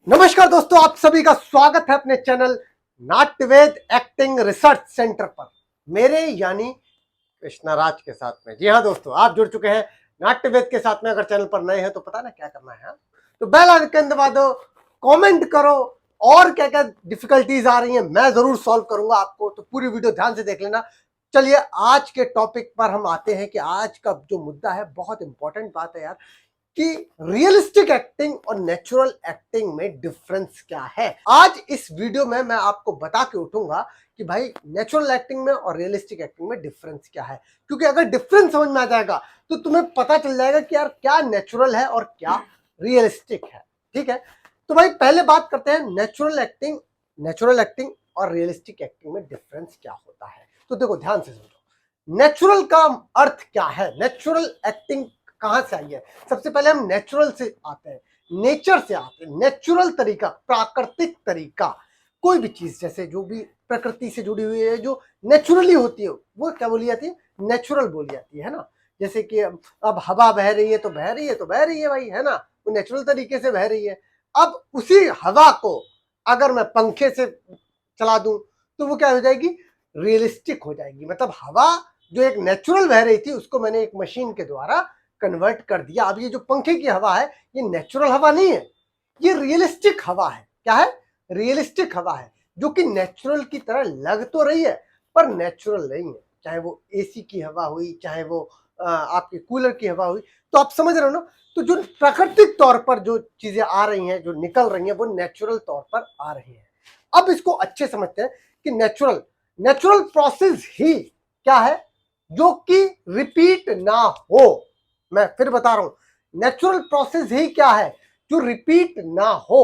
नमस्कार दोस्तों, आप सभी का स्वागत है अपने चैनल नाट्यवेद एक्टिंग रिसर्च सेंटर पर मेरे यानी कृष्णराज के साथ में। जी हाँ दोस्तों, आप जुड़ चुके हैं नाट्यवेद के साथ में। अगर चैनल पर नए हैं तो पता ना क्या करना है, तो बेल आइकन दबा दो, कमेंट करो और क्या क्या डिफिकल्टीज आ रही हैं मैं जरूर सॉल्व करूंगा आपको, तो पूरी वीडियो ध्यान से देख लेना। चलिए आज के टॉपिक पर हम आते हैं कि आज का जो मुद्दा है बहुत इंपॉर्टेंट बात है यार, कि रियलिस्टिक एक्टिंग और नेचुरल एक्टिंग में डिफरेंस क्या है। आज इस वीडियो में मैं आपको बता के उठूंगा कि भाई नेचुरल एक्टिंग में और रियलिस्टिक एक्टिंग में डिफरेंस क्या है, क्योंकि अगर डिफरेंस समझ में आ जाएगा तो तुम्हें पता चल जाएगा कि यार क्या नेचुरल है और क्या रियलिस्टिक है। ठीक है, तो भाई पहले बात करते हैं नेचुरल एक्टिंग और रियलिस्टिक एक्टिंग में डिफरेंस क्या होता है। तो देखो ध्यान से समझो, नेचुरल का अर्थ क्या है, नेचुरल एक्टिंग कहां से आई है। सबसे पहले हम नेचुरल से आते हैं, नेचर से आते हैं। नेचुरल तरीका, प्राकृतिक तरीका, कोई भी चीज जैसे जो भी प्रकृति से जुड़ी हुई है, जो नेचुरली होती है वो क्या बोली जाती है, नेचुरल बोली जाती है ना। जैसे कि अब हवा बह रही है तो बह रही है तो बह रही है भाई, है ना, वो नेचुरल तरीके से बह रही है। अब उसी हवा को अगर मैं पंखे से चला दूं तो वो क्या हो जाएगी, रियलिस्टिक हो जाएगी। मतलब हवा जो एक नेचुरल बह रही थी उसको मैंने एक मशीन के द्वारा कन्वर्ट कर दिया। अब ये जो पंखे की हवा है ये नेचुरल हवा नहीं है, ये रियलिस्टिक हवा है। क्या है, रियलिस्टिक हवा है, जो कि नेचुरल की तरह लग तो रही है पर नेचुरल नहीं है। चाहे वो एसी की हवा हुई, चाहे वो आपके कूलर की हवा हुई, तो आप समझ रहे हो ना। तो जो प्राकृतिक तौर पर जो चीजें आ रही हैं, जो निकल रही हैं, वो नेचुरल तौर पर आ रही हैं। अब इसको अच्छे समझते हैं कि नेचुरल नेचुरल प्रोसेस ही क्या है, जो कि रिपीट ना हो। मैं फिर बता रहा हूं, नेचुरल प्रोसेस ही क्या है, जो रिपीट ना हो।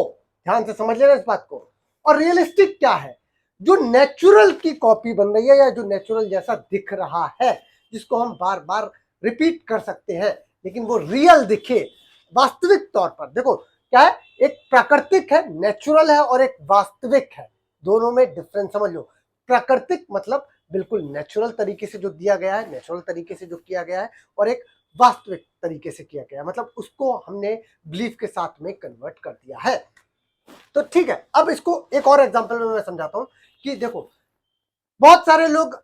ध्यान से समझ लेना इस बात को। और रियलिस्टिक क्या है, जो नेचुरल की कॉपी बन रही है या जो नेचुरल जैसा दिख रहा है, जिसको हम बार बार रिपीट कर सकते हैं लेकिन वो रियल दिखे वास्तविक तौर पर। देखो क्या है, एक प्राकृतिक है, नेचुरल है, और एक वास्तविक है। दोनों में डिफरेंस समझ लो। प्राकृतिक मतलब बिल्कुल नेचुरल तरीके से जो दिया गया है, नेचुरल तरीके से जो किया गया है, और एक वास्तविक तरीके से किया गया, मतलब उसको हमने बिलीफ के साथ में कन्वर्ट कर दिया है। तो ठीक है, अब इसको एक और एग्जांपल में मैं समझाता हूं कि देखो बहुत सारे लोग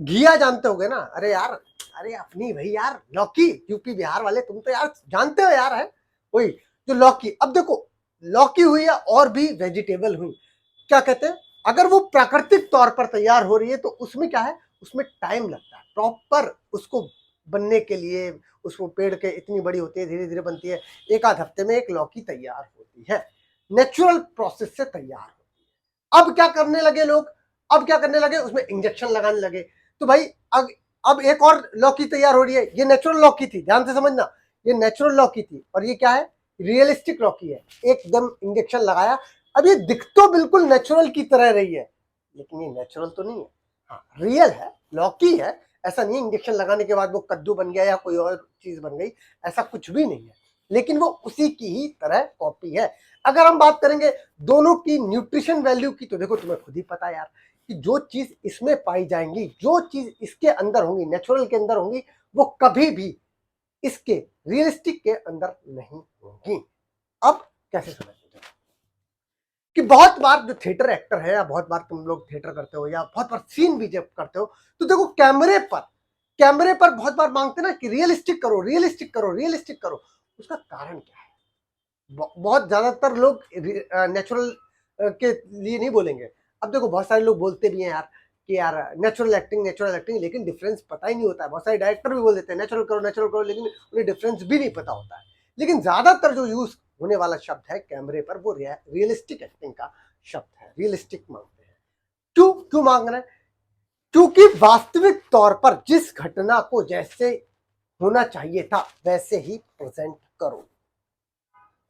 घिया जानते होंगे ना। अरे यार, अरे अपनी भाई यार लौकी, यूपी बिहार वाले तुम तो यार जानते हो यार, है वही जो लौकी। अब देखो लौकी हुई या और भी वेजिटेबल हुई, क्या कहते हैं, अगर वो प्राकृतिक तौर पर तैयार हो रही है तो उसमें क्या है, उसमें टाइम लगता है प्रॉपर उसको बनने के लिए। उसको पेड़ के इतनी बड़ी होती है, धीरे धीरे बनती है, एक आध हफ्ते में एक लौकी तैयार होती है, नेचुरल प्रोसेस से तैयार होती है। अब क्या करने लगे लोग, अब क्या करने लगे, उसमें इंजेक्शन लगाने लगे। तो भाई अब एक और लौकी तैयार हो रही है, ये नेचुरल लौकी थी, ध्यान से समझना, ये नेचुरल लौकी थी, और ये क्या है, रियलिस्टिक लौकी है। एकदम इंजेक्शन लगाया, अब ये दिख तो बिल्कुल नेचुरल की तरह रही है लेकिन ये नेचुरल तो नहीं है। हाँ रियल है, लौकी है, ऐसा नहीं इंजेक्शन लगाने के बाद वो कद्दू बन गया या कोई और चीज बन गई, ऐसा कुछ भी नहीं है, लेकिन वो उसी की ही तरह कॉपी है। अगर हम बात करेंगे दोनों की न्यूट्रिशन वैल्यू की, तो देखो तुम्हें खुद ही पता है यार कि जो चीज इसमें पाई जाएंगी, जो चीज इसके अंदर होंगी, नेचुरल के अंदर होंगी, वो कभी भी इसके रियलिस्टिक के अंदर नहीं होंगी। अब कैसे समझ कि बहुत बार जो थिएटर एक्टर है, या बहुत बार तुम लोग थिएटर करते हो, या बहुत बार सीन भी जब करते हो, तो देखो कैमरे पर बहुत बार मांगते ना कि रियलिस्टिक करो, रियलिस्टिक करो, रियलिस्टिक करो। उसका कारण क्या है, बहुत ज्यादातर लोग नेचुरल के लिए नहीं बोलेंगे। अब देखो बहुत सारे लोग बोलते भी हैं यार कि यार नेचुरल एक्टिंग, लेकिन डिफरेंस पता ही नहीं होता है। बहुत सारे डायरेक्टर भी बोल देते हैं नेचुरल करो, लेकिन उन्हें डिफरेंस भी नहीं पता होता है। लेकिन ज्यादातर जो यूज होने वाला शब्द है कैमरे पर, वो रियलिस्टिक एक्टिंग का शब्द है, रियलिस्टिक मांगते हैं। क्यों क्यों मांग रहे हैं, क्योंकि वास्तविक तौर पर जिस घटना को जैसे होना चाहिए था वैसे ही प्रेजेंट करो।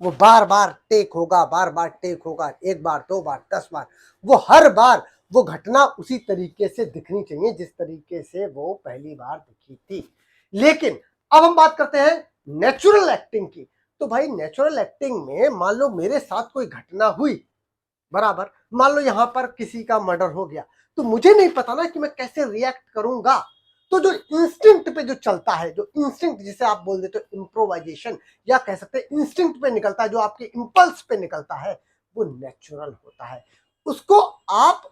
वो बार बार टेक होगा, बार बार टेक होगा, एक बार, दो बार, 10 बार, वो हर बार वो घटना उसी तरीके से दिखनी चाहिए जिस तरीके से वो पहली बार दिखी थी। लेकिन अब हम बात करते हैं नेचुरल एक्टिंग की। तो भाई नेचुरल एक्टिंग में मान लो मेरे साथ कोई घटना हुई, बराबर, मान लो यहां पर किसी का मर्डर हो गया, तो मुझे नहीं पता ना कि मैं कैसे रिएक्ट करूंगा। तो जो इंस्टिंक्ट पे जो चलता है, जो इंस्टिंक्ट जिसे आप बोल देते हो इम्प्रोवाइजेशन, या कह सकते हैं इंस्टिंक्ट पे निकलता है, जो आपके इंपल्स पे निकलता है, वो नेचुरल होता है। उसको आप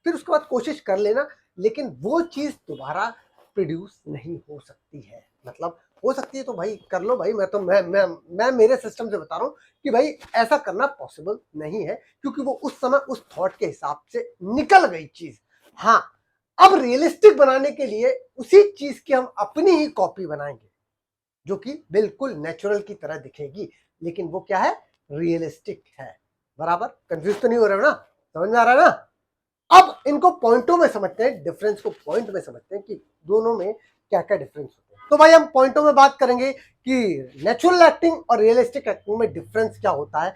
फिर उसके बाद कोशिश कर लेना, लेकिन वो चीज दोबारा प्रोड्यूस नहीं हो सकती है। मतलब हो सकती है तो भाई कर लो भाई, मैं मेरे सिस्टम से बता रहा हूँ कि भाई ऐसा करना पॉसिबल नहीं है, क्योंकि वो उस समय उस थॉट के हिसाब से निकल गई चीज। हाँ, अब रियलिस्टिक बनाने के लिए उसी चीज की हम अपनी ही कॉपी बनाएंगे, जो कि बिल्कुल नेचुरल की तरह दिखेगी, लेकिन वो क्या है, रियलिस्टिक है। बराबर कंफ्यूज तो नहीं हो रहे हो ना, समझ में आ रहा है ना? अब इनको पॉइंटों में समझते हैं, डिफरेंस को पॉइंट में समझते हैं कि दोनों में क्या क्या डिफरेंस होते हैं। तो भाई हम पॉइंटों में बात करेंगे कि नेचुरल एक्टिंग और रियलिस्टिक एक्टिंग में डिफरेंस क्या होता है।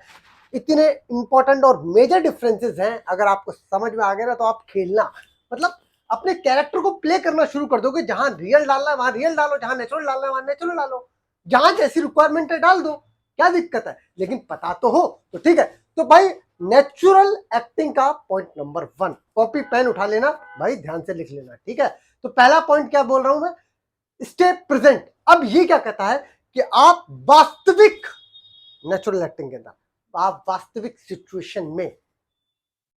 इतने इंपॉर्टेंट और मेजर डिफरेंसेस हैं, अगर आपको समझ में आ गया ना तो आप खेलना, मतलब अपने कैरेक्टर को प्ले करना शुरू कर दोगे। जहां रियल डालना है वहां रियल डालो, जहां नेचुरल डालना है वहां नेचुरल डालो, जहां जैसी रिक्वायरमेंट है डाल दो, क्या दिक्कत है? लेकिन पता तो हो तो ठीक है। तो भाई नेचुरल एक्टिंग का पॉइंट नंबर 1, कॉपी पेन उठा लेना भाई, ध्यान से लिख लेना, ठीक है? तो पहला पॉइंट क्या बोल रहा हूं मैं, स्टे प्रेजेंट। अब ये क्या कहता है कि आप वास्तविक नेचुरल एक्टिंग के अंदर, आप वास्तविक सिचुएशन में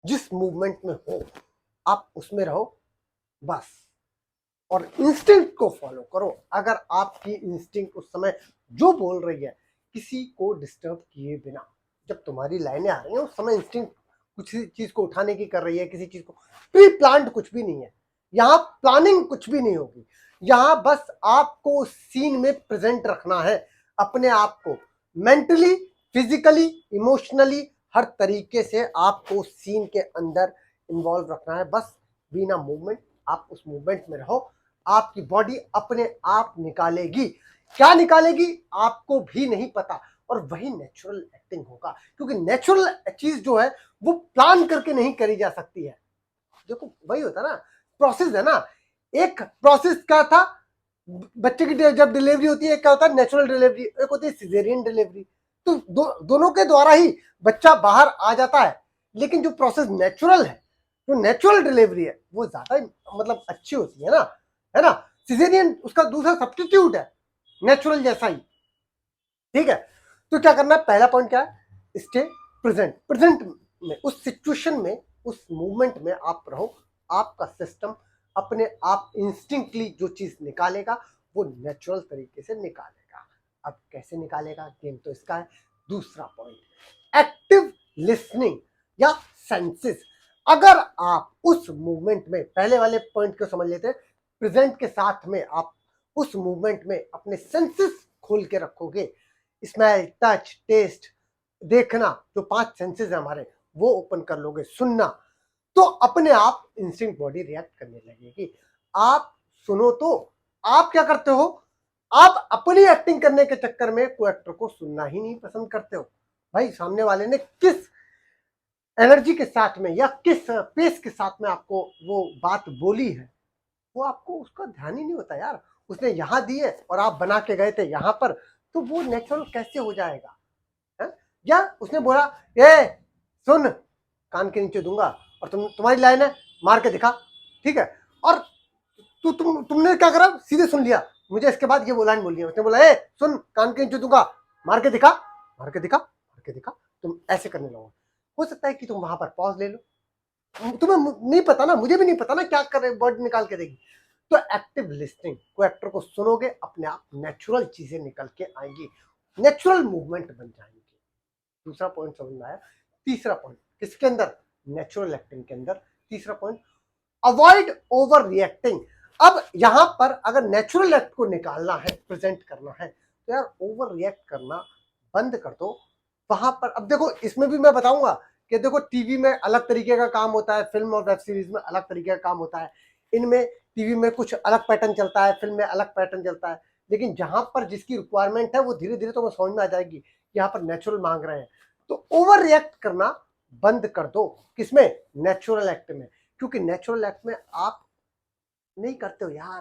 जिस मूवमेंट में हो आप उसमें रहो बस, और इंस्टिंक्ट को फॉलो करो। अगर आपकी इंस्टिंक्ट उस समय जो बोल रही है, किसी को डिस्टर्ब किए बिना, जब तुम्हारी लाइनें आ रही हैं उस समय इंस्टिंक्ट कुछ चीज को उठाने की कर रही है, किसी चीज को प्री प्लान्ड कुछ भी नहीं है, यहाँ प्लानिंग कुछ भी नहीं होगी। यहाँ बस आपको सीन में प्रेजेंट रखना है, अपने आप को मेंटली, फिजिकली, इमोशनली, हर तरीके से आपको सीन के अंदर इन्वॉल्व रखना है। बस बिना मूवमेंट, आप उस मूवमेंट में रहो, आपकी बॉडी अपने आप निकालेगी। क्या निकालेगी आपको भी नहीं पता, और वही नेचुरल एक्टिंग होगा, क्योंकि नेचुरल चीज जो है वो प्लान करके नहीं करी जा सकती है। देखो वही होता ना, प्रोसेस है ना। एक प्रोसेस क्या था, बच्चे की जब डिलीवरी होती है, क्या होता है, नेचुरल डिलीवरी, एक होती है सिजेरियन डिलीवरी। तो दोनों के द्वारा ही बच्चा बाहर आ जाता है, लेकिन जो प्रोसेस नेचुरल है, जो नेचुरल डिलीवरी है, वो ज्यादा मतलब अच्छी होती है ना। सिजेरियन उसका दूसरा सब्स्टिट्यूट है, नेचुरल जैसा ही, ठीक है? तो क्या करना है, पहला पॉइंट क्या है, स्टे प्रेजेंट। प्रेजेंट में, उस सिचुएशन में, उस मूवमेंट में आप रहो। आपका सिस्टम अपने आप इंस्टिंक्टली जो चीज निकालेगा वो नेचुरल तरीके से निकालेगा। अब कैसे निकालेगा, गेम तो इसका है। दूसरा पॉइंट, एक्टिव लिसनिंग या सेंसेस। अगर आप उस मूवमेंट में, पहले वाले पॉइंट को समझ लेते हैं, प्रेजेंट के साथ में आप उस मूवमेंट में अपने सेंसेस खोल के रखोगे, स्मेल, टच, टेस्ट, देखना, जो 5 सेंसेस है हमारे, वो ओपन कर लोगे, सुनना, तो अपने आप इंस्टिंक्ट बॉडी रिएक्ट करने लगेगी। आप सुनो तो आप क्या करते हो, आप अपनी एक्टिंग करने के चक्कर में कोई एक्टर को सुनना ही नहीं पसंद करते हो। भाई सामने वाले ने किस एनर्जी के साथ में या किस पेस के साथ में आपको वो बात बोली है, वो आपको उसका ध्यान ही नहीं होता यार। उसने यहाँ दी है और आप बना के गए थे यहाँ पर, तो वो नेचुरल कैसे हो जाएगा है? या उसने बोला ए सुन, कान के नीचे दूंगा, और तुम्हारी लाइन है मार के दिखा, ठीक है? और तुमने क्या करा, सीधे सुन लिया, मुझे इसके बाद ये लाइन बोलनी है। उसने बोला ए सुन, कान के नीचे दूंगा, मार के दिखा, मार के दिखा, मार के दिखा, तुम ऐसे करने लगो। हो सकता है कि तुम वहां पर पॉज ले लो, तुम्हें नहीं पता ना, मुझे भी नहीं पता ना क्या कर रहे, वर्ड निकाल के देगी। तो एक्टिव लिस्टिंग, को एक्टर को सुनोगे, अपने आप नेचुरल चीजें निकल के आएंगी, नेचुरल मूवमेंट बन जाएंगे। दूसरा पॉइंट समझ में आया। तीसरा पॉइंट किसके अंदर, नेचुरल एक्टिंग के अंदर। तीसरा पॉइंट, अवॉइड ओवर रिएक्टिंग। अब यहां पर अगर नेचुरल एक्ट को निकालना है, प्रेजेंट करना है, तो यार ओवर रिएक्ट करना बंद कर दो वहां पर। अब देखो इसमें भी मैं बताऊंगा कि देखो टीवी में अलग तरीके का काम होता है, फिल्म और वेब सीरीज में अलग तरीके का काम होता है। इनमें टीवी में कुछ अलग पैटर्न चलता है, फिल्म में अलग पैटर्न चलता है, लेकिन जहां पर जिसकी रिक्वायरमेंट है वो धीरे धीरे तो समझ में आ जाएगी, यहाँ पर नेचुरल मांग रहे हैं, तो ओवर रिएक्ट करना बंद कर दो। किसमें, नेचुरल एक्ट में। क्योंकि नेचुरल एक्ट में आप नहीं करते हो यार,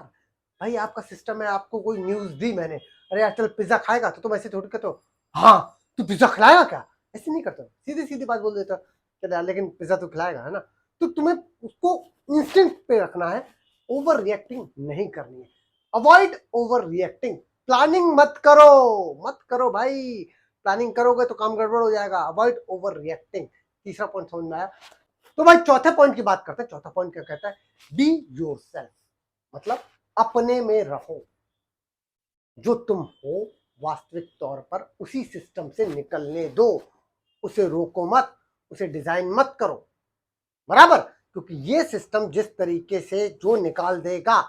भाई आपका सिस्टम है, आपको कोई न्यूज दी मैंने, अरे यार चल पिज्जा खाएगा, तो तुम ऐसे थोड़ी कहते हो हाँ तू पिज्जा खिलाएगा क्या, ऐसे नहीं करते हो, सीधी सीधी बात बोल देता चल यार लेकिन पिज्जा तो खिलाएगा, है ना? तो तुम्हें उसको इंस्टिंक्ट पे रखना है, ओवर रिएक्टिंग नहीं करनी है, अवॉइड ओवर रिएक्टिंग। प्लानिंग मत करो भाई, प्लानिंग करोगे तो काम गड़बड़ हो जाएगा। अवॉइड ओवर रिएक्टिंग, तीसरा पॉइंट समझ में आया। तो भाई चौथे पॉइंट की बात करते हैं। चौथा पॉइंट क्या कहता है? बी योरसेल्फ, मतलब अपने में रहो, जो तुम हो वास्तविक तौर पर उसी सिस्टम से निकलने दो, उसे रोको मत, उसे डिजाइन मत करो, बराबर। क्योंकि ये सिस्टम जिस तरीके से जो निकाल देगा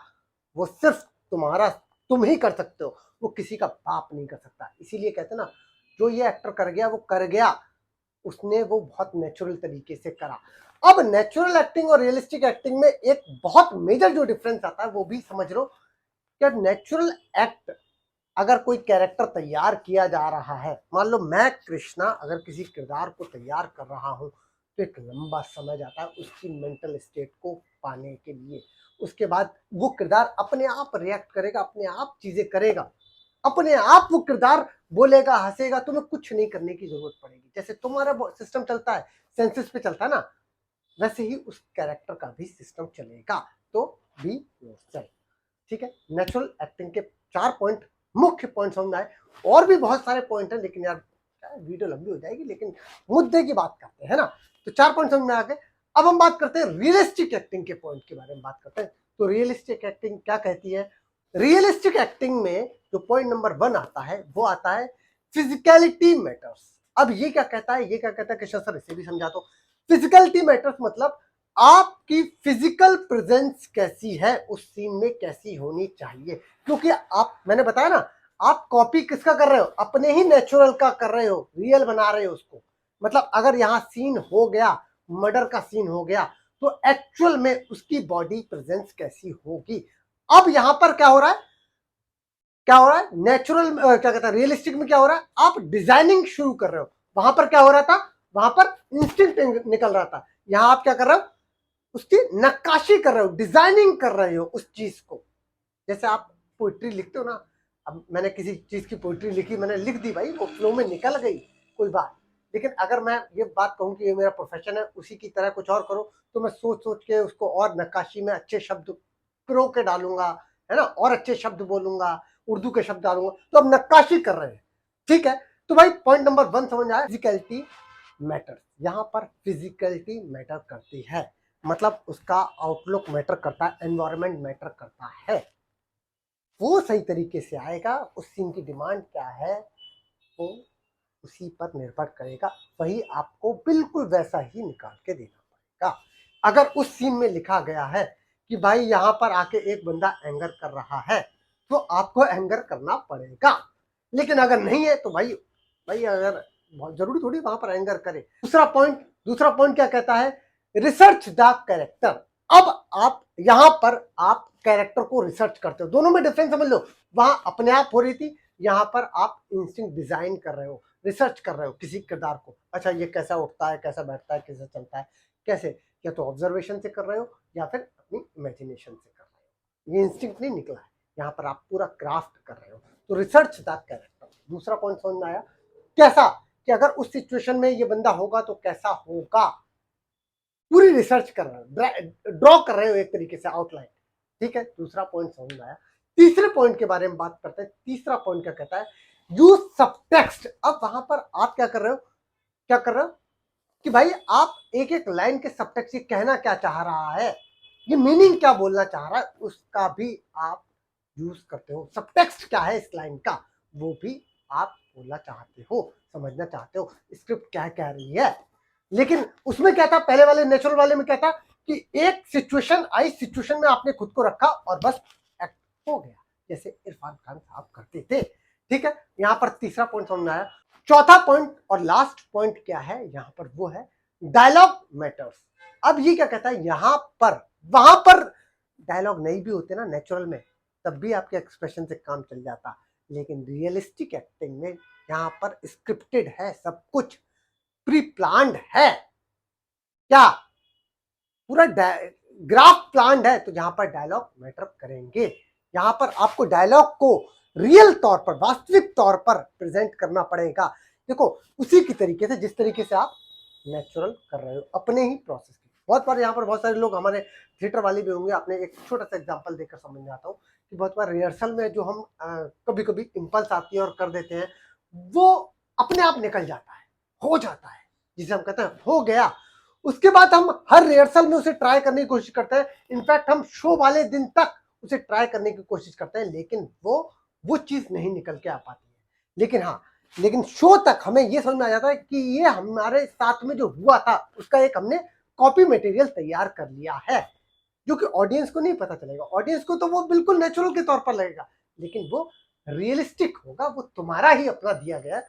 वो सिर्फ तुम ही कर सकते हो, वो किसी का बाप नहीं कर सकता। इसीलिए कहते हैं ना, जो ये एक्टर कर गया वो कर गया, उसने वो बहुत नेचुरल तरीके से करा। अब नेचुरल एक्टिंग और रियलिस्टिक एक्टिंग में एक बहुत मेजर जो डिफरेंस आता है वो भी समझ लो। कि नेचुरल एक्ट अगर कोई कैरेक्टर तैयार किया जा रहा है, मान लो मैं कृष्णा अगर किसी किरदार को तैयार कर रहा हूं, तो एक लंबा समय जाता है उसकी मेंटल स्टेट को पाने के लिए। उसके बाद वो किरदार अपने आप रिएक्ट करेगा, अपने आप चीजें करेगा, अपने आप वो किरदार बोलेगा, हंसेगा, तुम्हें कुछ नहीं करने की जरूरत पड़ेगी। जैसे तुम्हारा सिस्टम चलता है, सेंसेस पे चलता है ना, वैसे ही उस कैरेक्टर का भी सिस्टम चलेगा। तो बी योरसेल्फ, ठीक है। नेचुरल एक्टिंग के 4 पॉइंट, मुख्य पॉइंट समझ में आए। और भी बहुत सारे पॉइंट हैं, लेकिन यार वीडियो लंबी हो जाएगी, लेकिन मुद्दे की बात करते हैं ना। तो 4 पॉइंट समझ में आ गए। अब हम बात करते हैं रियलिस्टिक एक्टिंग के पॉइंट के बारे में बात करते हैं। तो रियलिस्टिक एक्टिंग क्या कहती है? रियलिस्टिक एक्टिंग में जो पॉइंट नंबर 1 आता है वो आता है फिजिकलिटी मैटर्स। अब ये क्या कहता है? ये क्या कहता है कृष्ण सर, इसे भी समझा दो। फिजिकलिटी मैटर्स मतलब आपकी फिजिकल प्रेजेंस कैसी है, उस सीन में कैसी होनी चाहिए। क्योंकि मैंने बताया ना, आप कॉपी किसका कर रहे हो? अपने ही नेचुरल का कर रहे हो, रियल बना रहे हो उसको। मतलब अगर यहां सीन हो गया, मर्डर का सीन हो गया, तो एक्चुअल में उसकी बॉडी प्रेजेंस कैसी होगी। अब यहां पर क्या हो रहा है? नेचुरल क्या कहता है, रियलिस्टिक में क्या हो रहा है? आप डिजाइनिंग शुरू कर रहे हो। वहां पर क्या हो रहा था? वहां पर इंस्टिंक्ट निकल रहा था। यहां आप क्या कर रहे हो? उसकी नक्काशी कर रहे हो, डिजाइनिंग कर रहे हो उस चीज को। जैसे आप पोइट्री लिखते हो ना, अब मैंने किसी चीज की पोइट्री लिखी, मैंने लिख दी भाई, वो फ्लो में निकल गई, कोई बात। लेकिन अगर मैं ये बात कहूं कि ये मेरा प्रोफेशन है, उसी की तरह कुछ और करो, तो मैं सोच सोच के उसको और नक्काशी में अच्छे शब्द पिरो के डालूंगा, है ना, और अच्छे शब्द बोलूंगा, उर्दू के शब्द डालूंगा। तो अब नक्काशी कर रहे हैं, ठीक है। तो भाई पॉइंट नंबर 1 समझ आया, फिजिकलिटी मैटर। यहां पर फिजिकलिटी मैटर करती है, मतलब उसका आउटलुक मैटर करता है, एनवायरमेंट मैटर करता है। वो सही तरीके से आएगा, उस सीन की डिमांड क्या है वो उसी पर निर्भर करेगा, वही आपको बिल्कुल वैसा ही निकाल के देना पड़ेगा। अगर उस सीन में लिखा गया है कि भाई यहां पर आके एक बंदा एंगर कर रहा है, तो आपको एंगर करना पड़ेगा। लेकिन अगर नहीं है तो भाई अगर बहुत जरूरी थोड़ी वहां पर एंगर करे। दूसरा पॉइंट क्या कहता है? Research the character. अब आप यहां पर आप कैरेक्टर को रिसर्च करते हो, दोनों में डिफरेंस समझ लो। वहां अपने आप हो रही थी, यहां पर आप इंस्टिंक्ट डिजाइन कर रहे हो, रिसर्च कर रहे हो किसी किरदार को। अच्छा ये कैसा उठता है, कैसा बैठता है, कैसा चलता है, कैसे, या तो ऑब्जर्वेशन से कर रहे हो या फिर अपनी इमेजिनेशन से कर रहे हो। ये इंस्टिंक्ट नहीं निकला है, यहाँ पर आप पूरा क्राफ्ट कर रहे हो। तो रिसर्च द कैरेक्टर, दूसरा पॉइंट समझ में आया। कैसा कि अगर उस सिचुएशन में ये बंदा होगा तो कैसा होगा, पूरी रिसर्च कर रहे हो, ड्रॉ कर रहे हो एक तरीके से आउटलाइन, ठीक है। दूसरा पॉइंट समझ में आया। तीसरे पॉइंट के बारे में बात करते हैं। तीसरा पॉइंट क्या कहता है? Use subtext. अब वहां पर आप क्या कर रहे हो? कि भाई आप एक एक लाइन के सबटेक्स्ट, ये कहना क्या चाह रहा है, ये मीनिंग क्या बोलना चाह रहा है, उसका भी आप यूज करते हो। सबटेक्स्ट क्या है इस लाइन का, वो भी आप बोलना चाहते हो, समझना चाहते हो, स्क्रिप्ट क्या कह रही है। लेकिन उसमें क्या था, पहले वाले नेचुरल वाले में क्या था कि एक सिचुएशन आई, सिचुएशन में आपने खुद को रखा और बस एक्ट हो गया, जैसे इरफान खान साहब करते थे, ठीक है। यहां पर तीसरा पॉइंट समझ में आया। चौथा पॉइंट और लास्ट पॉइंट क्या है यहां पर? वो है डायलॉग मैटर्स। अब ये क्या कहता है? यहां पर वहां पर डायलॉग नहीं भी होते ना नेचुरल में, तब भी आपके एक्सप्रेशन से काम चल जाता। लेकिन रियलिस्टिक एक्टिंग में यहां पर स्क्रिप्टेड है, सब कुछ प्री प्लान्ड है। क्या पूरा ग्राफ प्लान्ड है? तो यहां पर डायलॉग मैटर करेंगे। यहां पर आपको डायलॉग को रियल तौर पर, वास्तविक तौर पर प्रेजेंट करना पड़ेगा। देखो उसी की तरीके से जिस तरीके से आप नेचुरल कर रहे हो अपने ही प्रोसेस की। बहुत बार यहाँ पर बहुत सारे लोग हमारे थिएटर वाले भी होंगे, आपने एक छोटा सा एग्जांपल देकर समझ में आता हूँ कि बहुत बार रिहर्सल में जो हम कभी कभी इम्पल्स आती है और कर देते हैं, वो अपने आप निकल जाता है, हो जाता है, जिसे हम कहते हैं हो गया। उसके बाद हम हर रिहर्सल में उसे ट्राई करने की कोशिश करते हैं, इनफैक्ट हम शो वाले दिन तक उसे ट्राई करने की कोशिश करते हैं, लेकिन वो चीज नहीं निकल के आ पाती है। लेकिन शो तक हमें ये समझ में आ जाता है कि ये हमारे साथ में जो हुआ था उसका एक हमने कॉपी मटेरियल तैयार कर लिया है, जो कि ऑडियंस को नहीं पता चलेगा। ऑडियंस को तो वो बिल्कुल नेचुरल के तौर पर लगेगा, लेकिन वो रियलिस्टिक होगा, वो तुम्हारा ही अपना दिया गया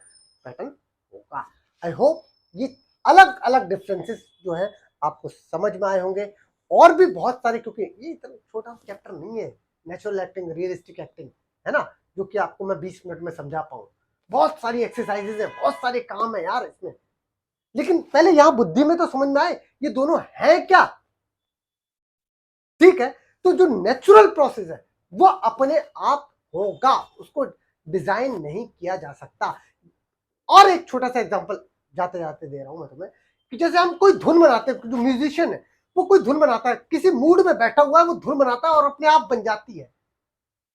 पैटर्न होगा। आई होप ये अलग अलग डिफरेंसेस जो है आपको समझ में आए होंगे, और भी बहुत सारे, क्योंकि ये इतना छोटा चैप्टर नहीं है, नेचुरल एक्टिंग, रियलिस्टिक एक्टिंग, है ना, जो कि आपको मैं 20 मिनट में समझा पाऊं। बहुत सारी एक्सरसाइजेज है, बहुत सारे काम है यार इसमें, लेकिन पहले यहां बुद्धि में तो समझ में आए ये दोनों है क्या। ठीक है, तो जो नेचुरल प्रोसेस है वो अपने आप होगा, उसको डिजाइन नहीं किया जा सकता। और एक छोटा सा एग्जांपल जाते जाते दे रहा हूं मैं तुम्हें, कि जैसे हम कोई धुन बनाते हैं, जो म्यूजिशियन है वो कोई धुन बनाता है, किसी मूड में बैठा हुआ है, वो धुन बनाता है और अपने आप बन जाती है,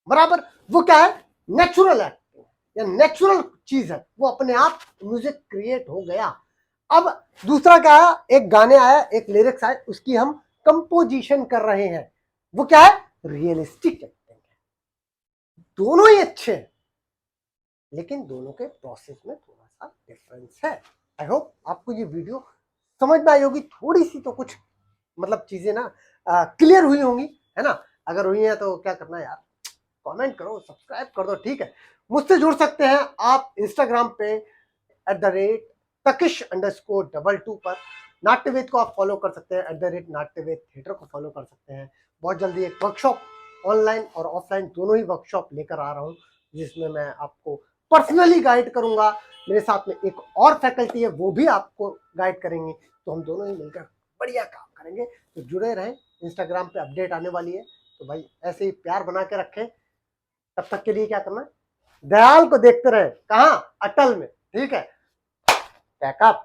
बराबर। वो क्या है, नेचुरल एक्टिंग या नेचुरल चीज है, वो अपने आप म्यूजिक क्रिएट हो गया। अब दूसरा क्या है, एक गाने आया, एक लिरिक्स आए, उसकी हम कंपोजिशन कर रहे हैं, वो क्या है, रियलिस्टिक एक्टिंग है। दोनों ही अच्छे हैं, लेकिन दोनों के प्रोसेस में थोड़ा सा डिफरेंस है। आई होप आपको ये वीडियो समझ में आई होगी, थोड़ी सी तो कुछ मतलब चीजें ना क्लियर हुई होंगी, है ना। अगर हुई है तो क्या करना है यार, कमेंट करो, सब्सक्राइब कर दो, ठीक है। मुझसे जुड़ सकते हैं आप इंस्टाग्राम पे @takish_22 पर। नाट्यवेद को आप फॉलो कर सकते हैं, @नाट्यवेद थिएटर को फॉलो कर सकते हैं। बहुत जल्दी एक वर्कशॉप ऑनलाइन और ऑफलाइन दोनों ही वर्कशॉप लेकर आ रहा हूँ, जिसमें मैं आपको पर्सनली गाइड करूंगा। मेरे साथ में एक और फैकल्टी है, वो भी आपको गाइड करेंगे, तो हम दोनों ही मिलकर बढ़िया काम करेंगे। तो जुड़े रहें, इंस्टाग्राम पे अपडेट आने वाली है, तो भाई ऐसे ही प्यार बना के रखें। तब तक के लिए क्या करना है, दयाल को देखते रहे, कहां, अटल में, ठीक है। पैकअप।